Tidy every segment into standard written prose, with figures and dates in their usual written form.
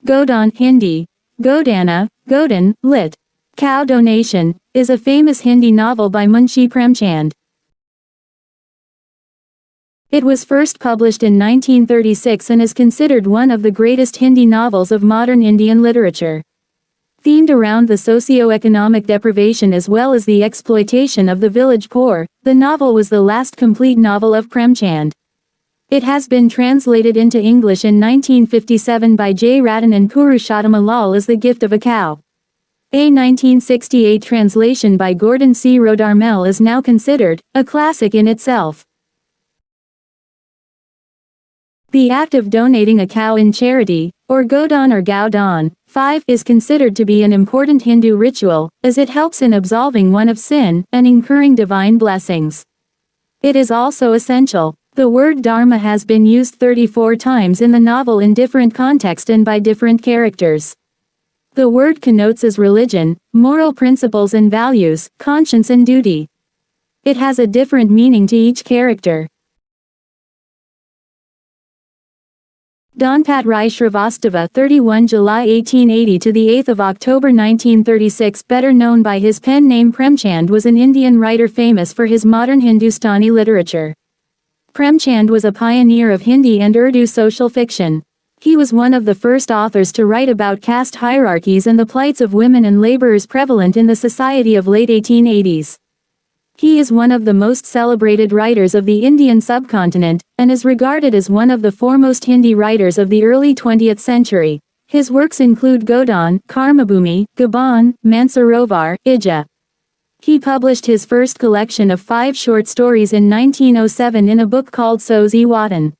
Godaan Hindi, Godana, Godaan, lit. Cow donation, is a famous Hindi novel by Munshi Premchand. It was first published in 1936 and is considered one of the greatest Hindi novels of modern Indian literature. Themed around the socio-economic deprivation as well as the exploitation of the village poor, the novel was the last complete novel of Premchand. It has been translated into English in 1957 by J. Ratan and Purushottam Lal as The Gift of a Cow. A 1968 translation by Gordon C. Rodarmel is now considered a classic in itself. The act of donating a cow in charity, or Godaan or Godaan, 5, is considered to be an important Hindu ritual, as it helps in absolving one of sin and incurring divine blessings. It is also essential. The word dharma has been used 34 times in the novel in different contexts and by different characters. The word connotes as religion, moral principles and values, conscience and duty. It has a different meaning to each character. Dhanpat Rai Shrivastava, 31 July 1880 to the 8th of October 1936, better known by his pen name Premchand, was an Indian writer famous for his modern Hindustani literature. Premchand was a pioneer of Hindi and Urdu social fiction. He was one of the first authors to write about caste hierarchies and the plights of women and laborers prevalent in the society of late 1880s. He is one of the most celebrated writers of the Indian subcontinent, and is regarded as one of the foremost Hindi writers of the early 20th century. His works include Godaan, Karmabhumi, Gaban, Mansarovar, Ija. He published his first collection of 5 short stories in 1907 in a book called Sozi Watan.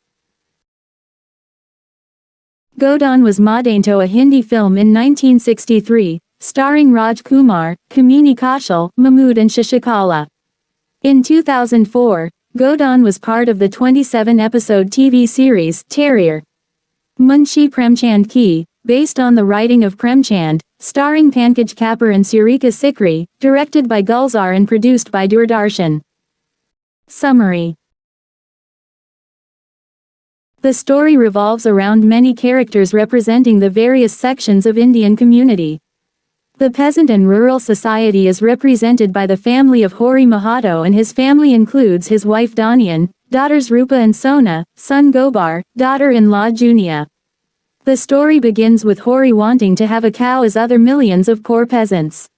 Godaan was Madainto, a Hindi film in 1963, starring Raj Kumar, Kamini Kaushal, Mahmood and Shashikala. In 2004, Godaan was part of the 27-episode TV series, Terrier. Munshi Premchand Ki, based on the writing of Premchand, starring Pankaj Kapoor and Surika Sikri, directed by Gulzar and produced by Doordarshan. Summary. The story revolves around many characters representing the various sections of Indian community. The peasant and rural society is represented by the family of Hori Mahato, and his family includes his wife Danian, daughters Rupa and Sona, son Gobar, daughter-in-law Junia. The story begins with Hori wanting to have a cow as other millions of poor peasants.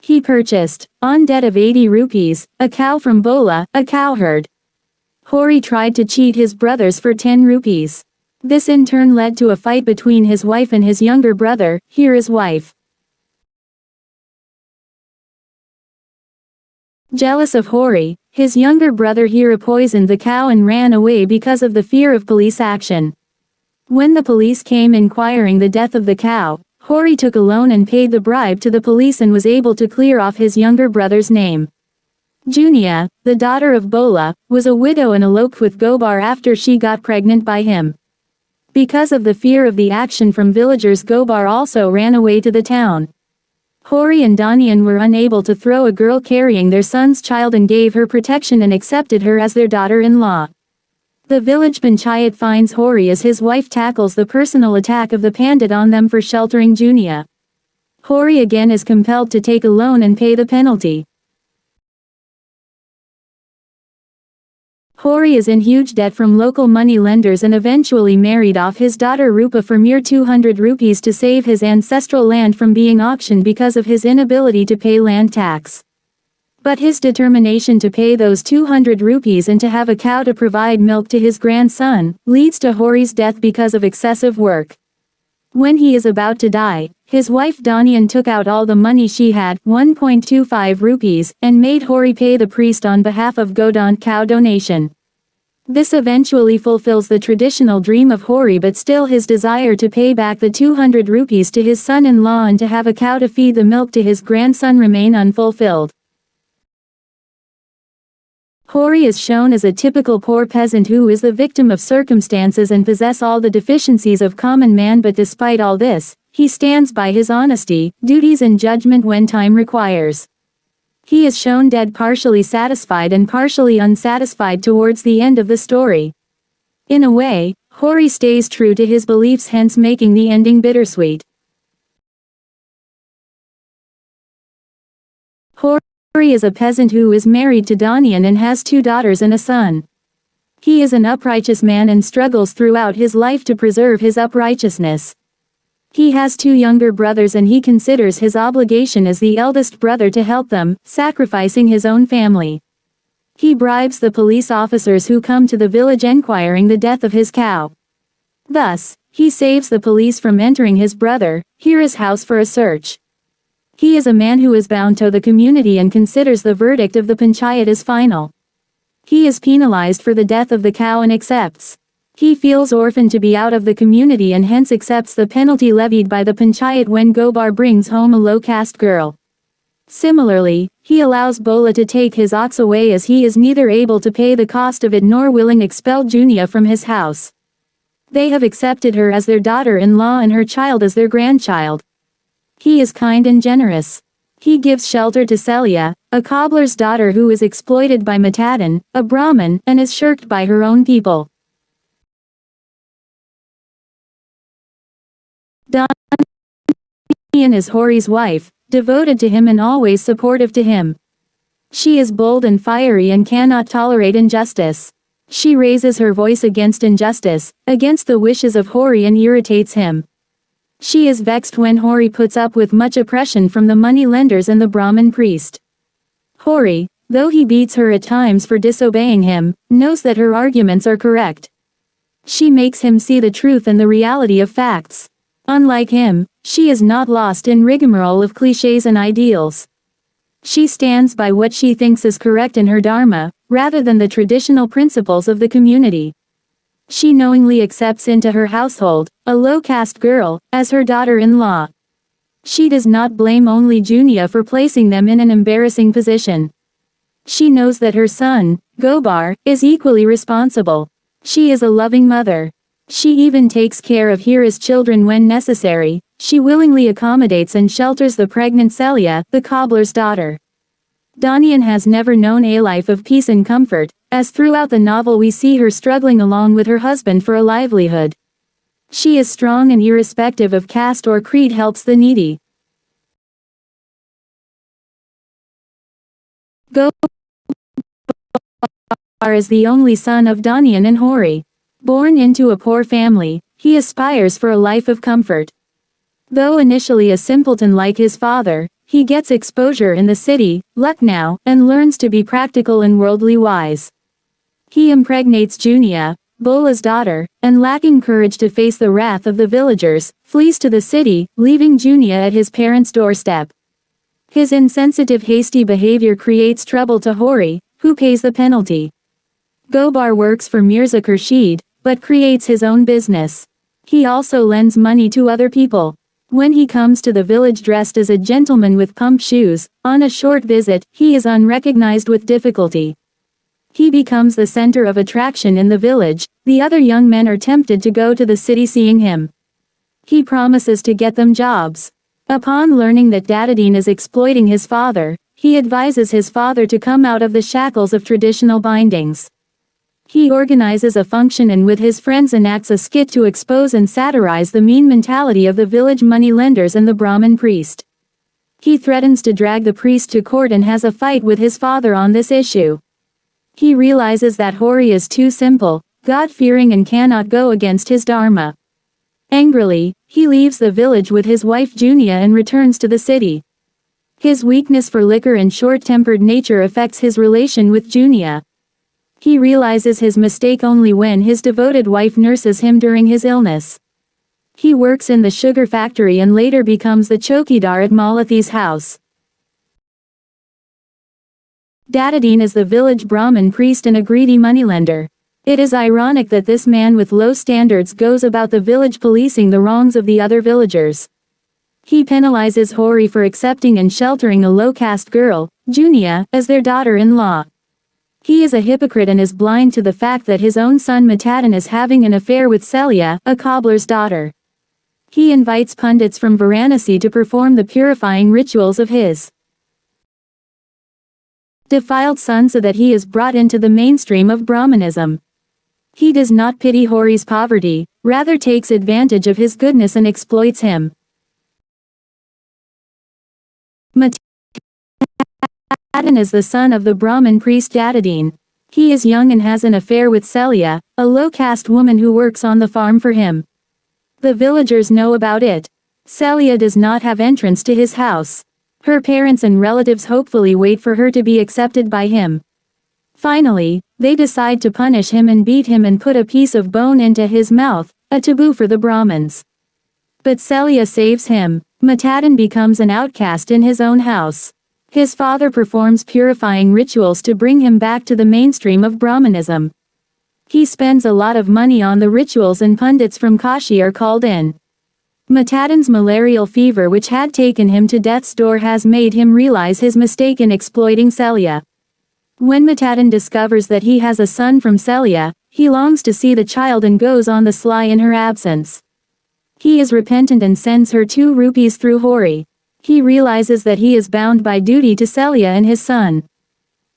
He purchased, on debt of 80 rupees, a cow from Bola, a cowherd. Hori tried to cheat his brothers for 10 rupees. This in turn led to a fight between his wife and his younger brother, his wife. Jealous of Hori, his younger brother Hira poisoned the cow and ran away because of the fear of police action. When the police came inquiring the death of the cow, Hori took a loan and paid the bribe to the police and was able to clear off his younger brother's name. Junia, the daughter of Bola, was a widow and eloped with Gobar after she got pregnant by him. Because of the fear of the action from villagers, Gobar also ran away to the town. Hori and Danian were unable to throw a girl carrying their son's child and gave her protection and accepted her as their daughter-in-law. The village panchayat finds Hori as his wife tackles the personal attack of the pandit on them for sheltering Junia. Hori again is compelled to take a loan and pay the penalty. Hori is in huge debt from local money lenders and eventually married off his daughter Rupa for mere 200 rupees to save his ancestral land from being auctioned because of his inability to pay land tax. But his determination to pay those 200 rupees and to have a cow to provide milk to his grandson, leads to Hori's death because of excessive work. When he is about to die, his wife Danian took out all the money she had, 1.25 rupees, and made Hori pay the priest on behalf of Godaan cow donation. This eventually fulfills the traditional dream of Hori, but still his desire to pay back the 200 rupees to his son-in-law and to have a cow to feed the milk to his grandson remain unfulfilled. Hori is shown as a typical poor peasant who is the victim of circumstances and possess all the deficiencies of common man, but despite all this, he stands by his honesty, duties and judgment when time requires. He is shown dead, partially satisfied and partially unsatisfied towards the end of the story. In a way, Hori stays true to his beliefs, hence making the ending bittersweet. Hori is a peasant who is married to Danian and has 2 daughters and a son. He is an uprighteous man and struggles throughout his life to preserve his uprightness. He has 2 younger brothers and he considers his obligation as the eldest brother to help them, sacrificing his own family. He bribes the police officers who come to the village enquiring the death of his cow. Thus, he saves the police from entering his brother, Hira's house for a search. He is a man who is bound to the community and considers the verdict of the panchayat as final. He is penalized for the death of the cow and accepts. He feels orphaned to be out of the community and hence accepts the penalty levied by the panchayat when Gobar brings home a low-caste girl. Similarly, he allows Bola to take his ox away as he is neither able to pay the cost of it nor willing to expel Junia from his house. They have accepted her as their daughter-in-law and her child as their grandchild. He is kind and generous. He gives shelter to Celia, a cobbler's daughter who is exploited by Matadan, a Brahmin, and is shirked by her own people. Danian is Hori's wife, devoted to him and always supportive to him. She is bold and fiery and cannot tolerate injustice. She raises her voice against injustice, against the wishes of Hori, and irritates him. She is vexed when Hori puts up with much oppression from the money lenders and the Brahmin priest. Hori, though he beats her at times for disobeying him, knows that her arguments are correct. She makes him see the truth and the reality of facts. Unlike him, she is not lost in rigmarole of clichés and ideals. She stands by what she thinks is correct in her dharma, rather than the traditional principles of the community. She knowingly accepts into her household, a low-caste girl, as her daughter-in-law. She does not blame only Junia for placing them in an embarrassing position. She knows that her son, Gobar, is equally responsible. She is a loving mother. She even takes care of Hira's children when necessary. She willingly accommodates and shelters the pregnant Celia, the cobbler's daughter. Danian has never known a life of peace and comfort, as throughout the novel we see her struggling along with her husband for a livelihood. She is strong and irrespective of caste or creed, helps the needy. Gobar is the only son of Danian and Hori. Born into a poor family, he aspires for a life of comfort. Though initially a simpleton like his father, he gets exposure in the city, Lucknow, and learns to be practical and worldly wise. He impregnates Junia, Bola's daughter, and lacking courage to face the wrath of the villagers, flees to the city, leaving Junia at his parents' doorstep. His insensitive, hasty behavior creates trouble to Hori, who pays the penalty. Gobar works for Mirza Khurshid, but creates his own business. He also lends money to other people. When he comes to the village dressed as a gentleman with pump shoes, on a short visit, he is unrecognized with difficulty. He becomes the center of attraction in the village. The other young men are tempted to go to the city seeing him. He promises to get them jobs. Upon learning that Godaan is exploiting his father, he advises his father to come out of the shackles of traditional bindings. He organizes a function and with his friends enacts a skit to expose and satirize the mean mentality of the village money lenders and the Brahmin priest. He threatens to drag the priest to court and has a fight with his father on this issue. He realizes that Hori is too simple, God-fearing and cannot go against his dharma. Angrily, he leaves the village with his wife Junia and returns to the city. His weakness for liquor and short-tempered nature affects his relation with Junia. He realizes his mistake only when his devoted wife nurses him during his illness. He works in the sugar factory and later becomes the chowkidar at Malathi's house. Godaan is the village Brahmin priest and a greedy moneylender. It is ironic that this man with low standards goes about the village policing the wrongs of the other villagers. He penalizes Hori for accepting and sheltering a low-caste girl, Junia, as their daughter-in-law. He is a hypocrite and is blind to the fact that his own son Matadan is having an affair with Celia, a cobbler's daughter. He invites pundits from Varanasi to perform the purifying rituals of his defiled son so that he is brought into the mainstream of Brahmanism. He does not pity Hori's poverty, rather takes advantage of his goodness and exploits him. Matadan is the son of the Brahmin priest Godaan. He is young and has an affair with Celia, a low-caste woman who works on the farm for him. The villagers know about it. Celia does not have entrance to his house. Her parents and relatives hopefully wait for her to be accepted by him. Finally, they decide to punish him and beat him and put a piece of bone into his mouth, a taboo for the Brahmins. But Celia saves him. Matadan becomes an outcast in his own house. His father performs purifying rituals to bring him back to the mainstream of Brahmanism. He spends a lot of money on the rituals and pundits from Kashi are called in. Matadan's malarial fever, which had taken him to death's door, has made him realize his mistake in exploiting Celia. When Matadan discovers that he has a son from Celia, he longs to see the child and goes on the sly in her absence. He is repentant and sends her 2 rupees through Hori. He realizes that he is bound by duty to Celia and his son.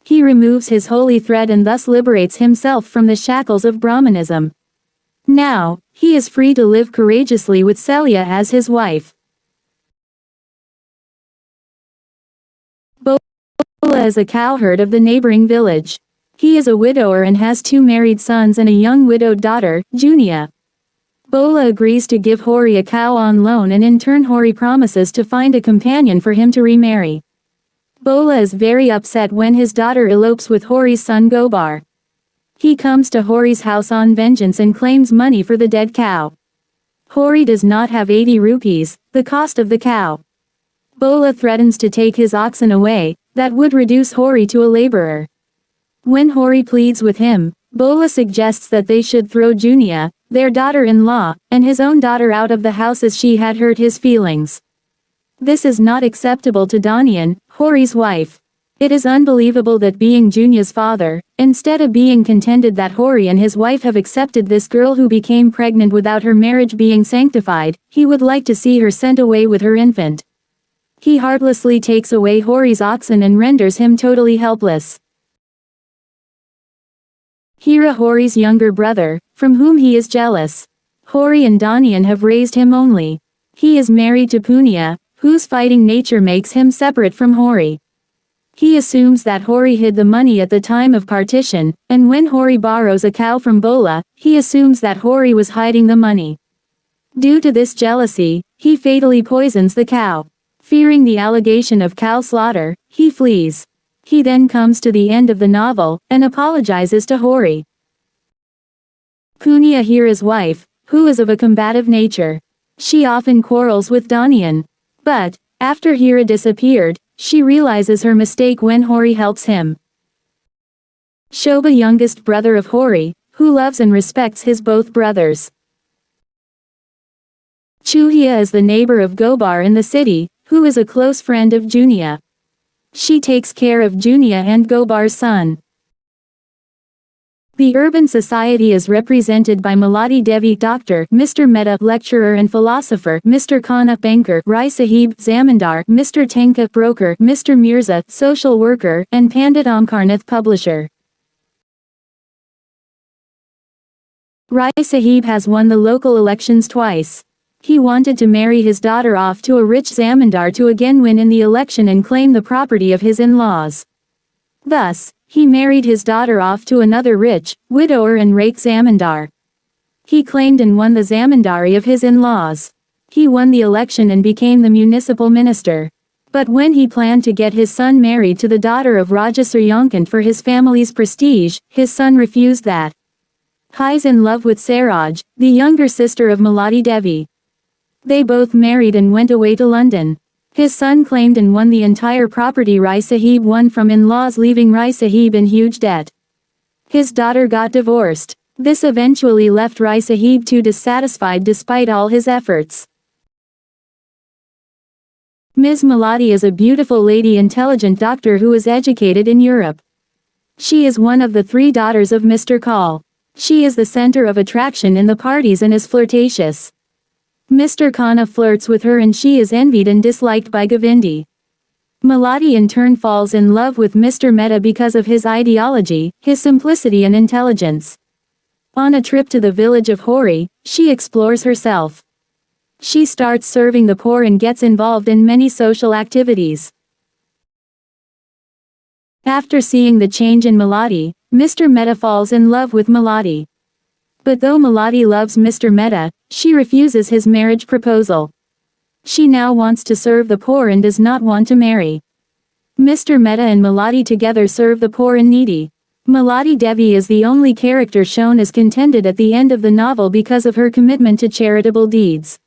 He removes his holy thread and thus liberates himself from the shackles of Brahmanism. Now, he is free to live courageously with Celia as his wife. Bola is a cowherd of the neighboring village. He is a widower and has 2 married sons and a young widowed daughter, Junia. Bola agrees to give Hori a cow on loan, and in turn Hori promises to find a companion for him to remarry. Bola is very upset when his daughter elopes with Hori's son Gobar. He comes to Hori's house on vengeance and claims money for the dead cow. Hori does not have 80 rupees, the cost of the cow. Bola threatens to take his oxen away, that would reduce Hori to a laborer. When Hori pleads with him, Bola suggests that they should throw Junia, their daughter-in-law, and his own daughter out of the house as she had hurt his feelings. This is not acceptable to Danian, Hori's wife. It is unbelievable that, being Junia's father, instead of being contented that Hori and his wife have accepted this girl who became pregnant without her marriage being sanctified, he would like to see her sent away with her infant. He heartlessly takes away Hori's oxen and renders him totally helpless. Hira, Hori's younger brother, from whom he is jealous. Hori and Danian have raised him only. He is married to Punya, whose fighting nature makes him separate from Hori. He assumes that Hori hid the money at the time of partition, and when Hori borrows a cow from Bola, he assumes that Hori was hiding the money. Due to this jealousy, he fatally poisons the cow. Fearing the allegation of cow slaughter, he flees. He then comes to the end of the novel, and apologizes to Hori. Punya, Hira's wife, who is of a combative nature. She often quarrels with Danian. But, after Hira disappeared, she realizes her mistake when Hori helps him. Shobha, youngest brother of Hori, who loves and respects his both brothers. Chuhia is the neighbor of Gobar in the city, who is a close friend of Junia. She takes care of Junia and Gobar's son. The urban society is represented by Malati Devi, doctor, Mr. Mehta, lecturer and philosopher, Mr. Khanna, banker, Rai Sahib, zamindar, Mr. Tenka, broker, Mr. Mirza, social worker, and Pandit Omkarnath, publisher. Rai Sahib has won the local elections twice. He wanted to marry his daughter off to a rich zamindar to again win in the election and claim the property of his in-laws. Thus, he married his daughter off to another rich, widower and rake zamindar. He claimed and won the zamindari of his in-laws. He won the election and became the municipal minister. But when he planned to get his son married to the daughter of Raja Suryankant for his family's prestige, his son refused that. He's in love with Saraj, the younger sister of Malati Devi. They both married and went away to London. His son claimed and won the entire property Rai Sahib won from in-laws, leaving Rai Sahib in huge debt. His daughter got divorced. This eventually left Rai Sahib too dissatisfied despite all his efforts. Ms. Malati is a beautiful lady, intelligent doctor who is educated in Europe. She is one of the 3 daughters of Mr. Kaul. She is the center of attraction in the parties and is flirtatious. Mr. Khanna flirts with her and she is envied and disliked by Govindi. Malati in turn falls in love with Mr. Mehta because of his ideology, his simplicity and intelligence. On a trip to the village of Hori, she explores herself. She starts serving the poor and gets involved in many social activities. After seeing the change in Malati, Mr. Mehta falls in love with Malati. But though Malati loves Mr. Mehta, she refuses his marriage proposal. She now wants to serve the poor and does not want to marry. Mr. Mehta and Malati together serve the poor and needy. Malati Devi is the only character shown as contented at the end of the novel because of her commitment to charitable deeds.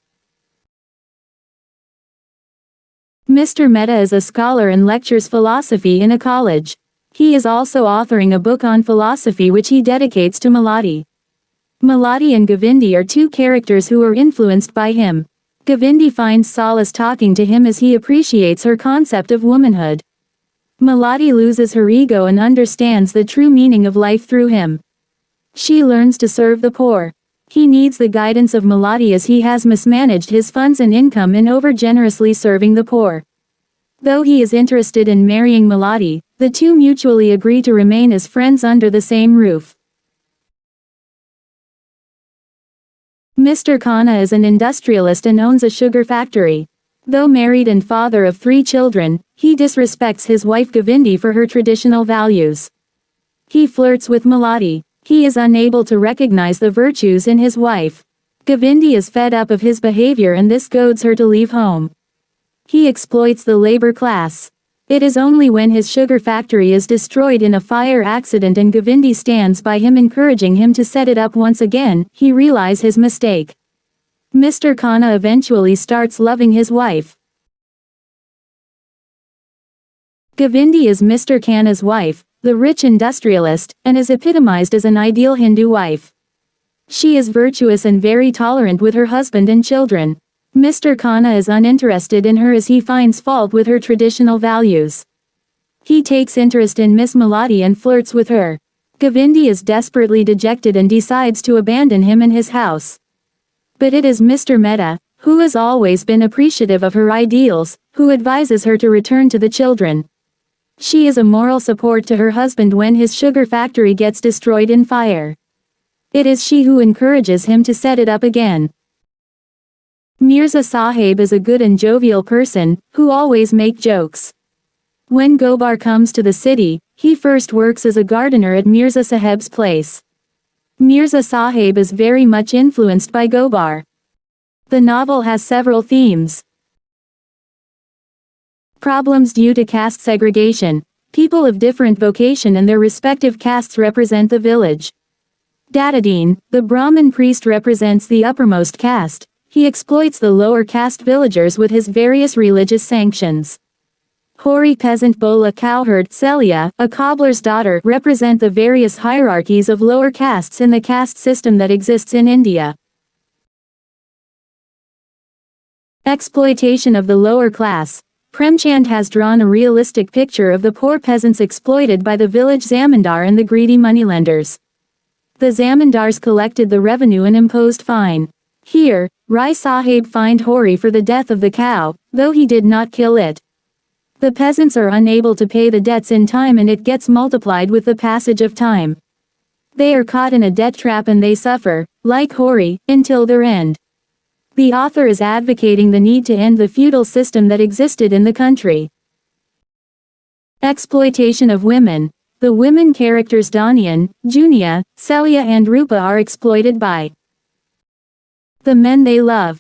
Mr. Mehta is a scholar and lectures philosophy in a college. He is also authoring a book on philosophy which he dedicates to Malati. Malati and Govindi are two characters who are influenced by him. Govindi finds solace talking to him as he appreciates her concept of womanhood. Malati loses her ego and understands the true meaning of life through him. She learns to serve the poor. He needs the guidance of Malati as he has mismanaged his funds and income in over-generously serving the poor. Though he is interested in marrying Malati, the two mutually agree to remain as friends under the same roof. Mr. Khanna is an industrialist and owns a sugar factory. Though married and father of 3 children, he disrespects his wife Govindi for her traditional values. He flirts with Malati. He is unable to recognize the virtues in his wife. Govindi is fed up of his behavior and this goads her to leave home. He exploits the labor class. It is only when his sugar factory is destroyed in a fire accident and Govindi stands by him encouraging him to set it up once again, he realizes his mistake. Mr. Khanna eventually starts loving his wife. Govindi is Mr. Khanna's wife, the rich industrialist, and is epitomized as an ideal Hindu wife. She is virtuous and very tolerant with her husband and children. Mr. Khanna is uninterested in her as he finds fault with her traditional values. He takes interest in Miss Malati and flirts with her. Govindi is desperately dejected and decides to abandon him in his house. But it is Mr. Mehta, who has always been appreciative of her ideals, who advises her to return to the children. She is a moral support to her husband when his sugar factory gets destroyed in fire. It is she who encourages him to set it up again. Mirza Sahib is a good and jovial person, who always make jokes. When Gobar comes to the city, he first works as a gardener at Mirza Sahib's place. Mirza Sahib is very much influenced by Gobar. The novel has several themes. Problems due to caste segregation. People of different vocation and their respective castes represent the village. Dadadeen, the Brahmin priest, represents the uppermost caste. He exploits the lower caste villagers with his various religious sanctions. Hori peasant Bola cowherd Celia, a cobbler's daughter, represent the various hierarchies of lower castes in the caste system that exists in India. Exploitation of the lower class. Premchand has drawn a realistic picture of the poor peasants exploited by the village zamindar and the greedy moneylenders. The zamindars collected the revenue and imposed fine. Here, Rai Sahib fined Hori for the death of the cow, though he did not kill it. The peasants are unable to pay the debts in time and it gets multiplied with the passage of time. They are caught in a debt trap and they suffer, like Hori, until their end. The author is advocating the need to end the feudal system that existed in the country. Exploitation of women. The women characters Danian, Junia, Celia and Rupa are exploited by the men they love.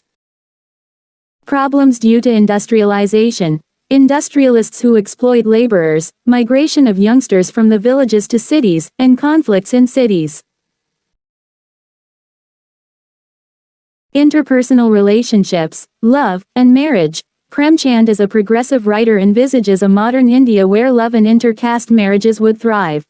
Problems due to industrialization. Industrialists who exploit laborers, migration of youngsters from the villages to cities, and conflicts in cities. Interpersonal relationships, love, and marriage. Premchand as a progressive writer envisages a modern India where love and intercaste marriages would thrive.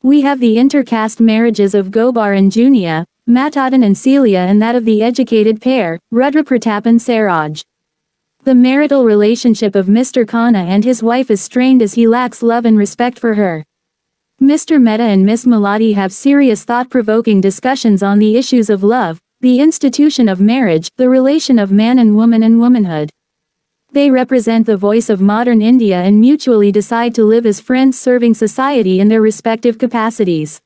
We have the intercaste marriages of Gobar and Junia, Matadan and Celia, and that of the educated pair, Rudra Pratap and Saraj. The marital relationship of Mr. Khanna and his wife is strained as he lacks love and respect for her. Mr. Mehta and Miss Malati have serious thought-provoking discussions on the issues of love, the institution of marriage, the relation of man and womanhood. They represent the voice of modern India and mutually decide to live as friends serving society in their respective capacities.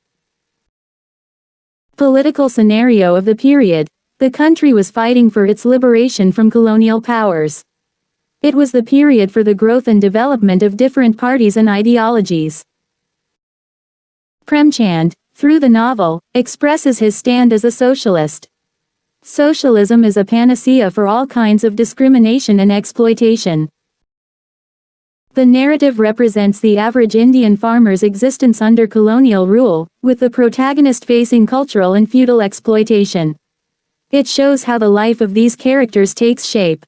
Political scenario of the period. The country was fighting for its liberation from colonial powers. It was the period for the growth and development of different parties and ideologies. Premchand, through the novel, expresses his stand as a socialist. Socialism is a panacea for all kinds of discrimination and exploitation. The narrative represents the average Indian farmer's existence under colonial rule, with the protagonist facing cultural and feudal exploitation. It shows how the life of these characters takes shape.